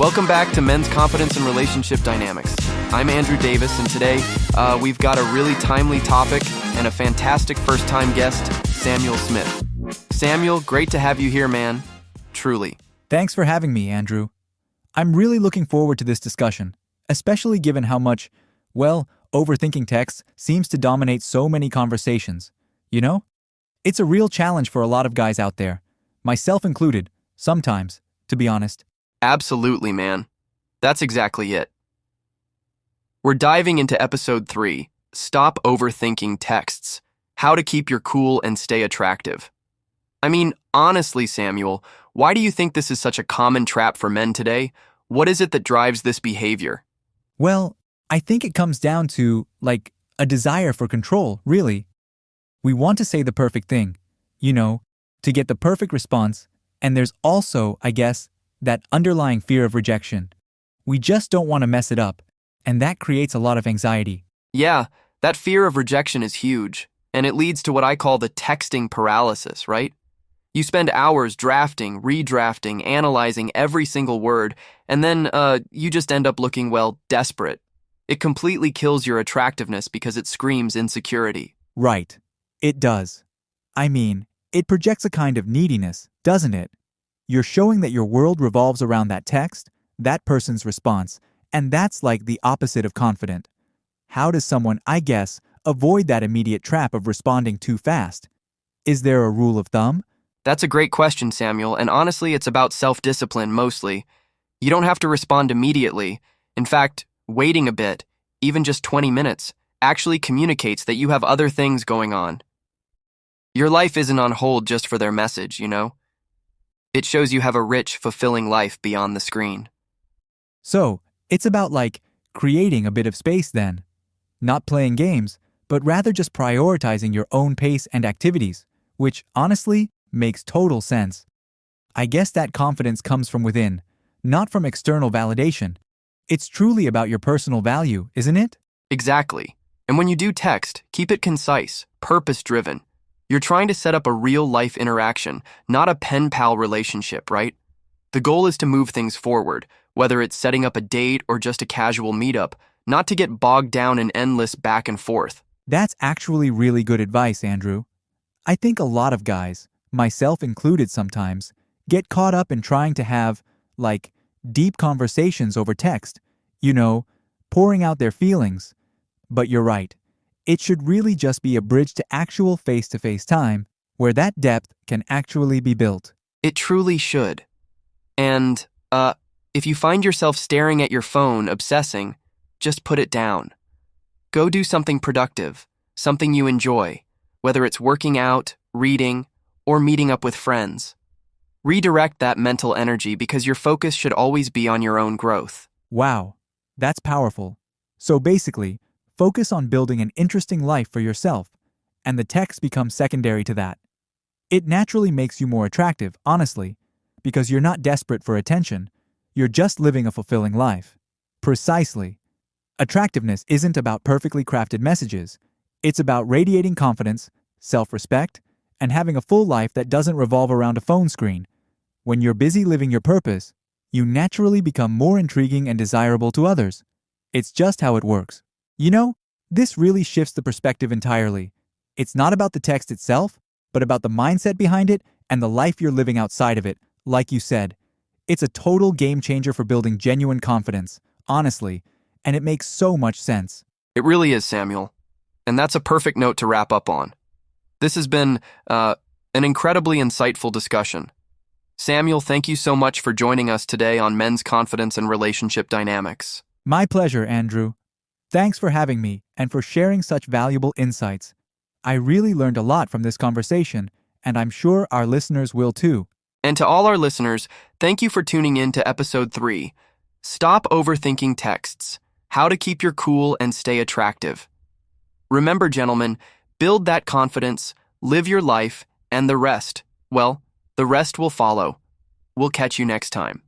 Welcome back to Men's Confidence and Relationship Dynamics. I'm Andrew Davis, and today we've got a really timely topic and a fantastic first-time guest, Samuel Smith. Samuel, great to have you here, man. Truly. Thanks for having me, Andrew. I'm really looking forward to this discussion, especially given how much, overthinking text seems to dominate so many conversations. You know? It's a real challenge for a lot of guys out there, myself included, sometimes, to be honest. Absolutely, man. That's exactly it. We're diving into episode 3, Stop Overthinking Texts, How to Keep Your Cool and Stay Attractive. I mean, honestly, Samuel, why do you think this is such a common trap for men today? What is it that drives this behavior? Well, I think it comes down to, a desire for control, really. We want to say the perfect thing, to get the perfect response, and there's also, I guess, that underlying fear of rejection. We just don't want to mess it up, and that creates a lot of anxiety. Yeah, that fear of rejection is huge, and it leads to what I call the texting paralysis, right? You spend hours drafting, redrafting, analyzing every single word, and then you just end up looking, desperate. It completely kills your attractiveness because it screams insecurity. Right. It does. I mean, it projects a kind of neediness, doesn't it? You're showing that your world revolves around that text, that person's response, and that's like the opposite of confident. How does someone, I guess, avoid that immediate trap of responding too fast? Is there a rule of thumb? That's a great question, Samuel, and honestly, it's about self-discipline mostly. You don't have to respond immediately. In fact, waiting a bit, even just 20 minutes, actually communicates that you have other things going on. Your life isn't on hold just for their message, It shows you have a rich, fulfilling life beyond the screen. So, it's about creating a bit of space then. Not playing games, but rather just prioritizing your own pace and activities, which, honestly, makes total sense. I guess that confidence comes from within, not from external validation. It's truly about your personal value, isn't it? Exactly. And when you do text, keep it concise, purpose-driven. You're trying to set up a real-life interaction, not a pen-pal relationship, right? The goal is to move things forward, whether it's setting up a date or just a casual meetup, not to get bogged down in endless back and forth. That's actually really good advice, Andrew. I think a lot of guys, myself included sometimes, get caught up in trying to have, deep conversations over text, pouring out their feelings. But you're right. It should really just be a bridge to actual face-to-face time where that depth can actually be built. It truly should. And, if you find yourself staring at your phone, obsessing, just put it down. Go do something productive, something you enjoy, whether it's working out, reading, or meeting up with friends. Redirect that mental energy because your focus should always be on your own growth. Wow, that's powerful. So basically, focus on building an interesting life for yourself, and the text becomes secondary to that. It naturally makes you more attractive, honestly, because you're not desperate for attention, you're just living a fulfilling life. Precisely. Attractiveness isn't about perfectly crafted messages. It's about radiating confidence, self-respect, and having a full life that doesn't revolve around a phone screen. When you're busy living your purpose, you naturally become more intriguing and desirable to others. It's just how it works. This really shifts the perspective entirely. It's not about the text itself, but about the mindset behind it and the life you're living outside of it, like you said. It's a total game changer for building genuine confidence, honestly, and it makes so much sense. It really is, Samuel. And that's a perfect note to wrap up on. This has been an incredibly insightful discussion. Samuel, thank you so much for joining us today on Men's Confidence and Relationship Dynamics. My pleasure, Andrew. Thanks for having me and for sharing such valuable insights. I really learned a lot from this conversation, and I'm sure our listeners will too. And to all our listeners, thank you for tuning in to episode 3, Stop Overthinking Texts, How to Keep Your Cool and Stay Attractive. Remember, gentlemen, build that confidence, live your life, and the rest will follow. We'll catch you next time.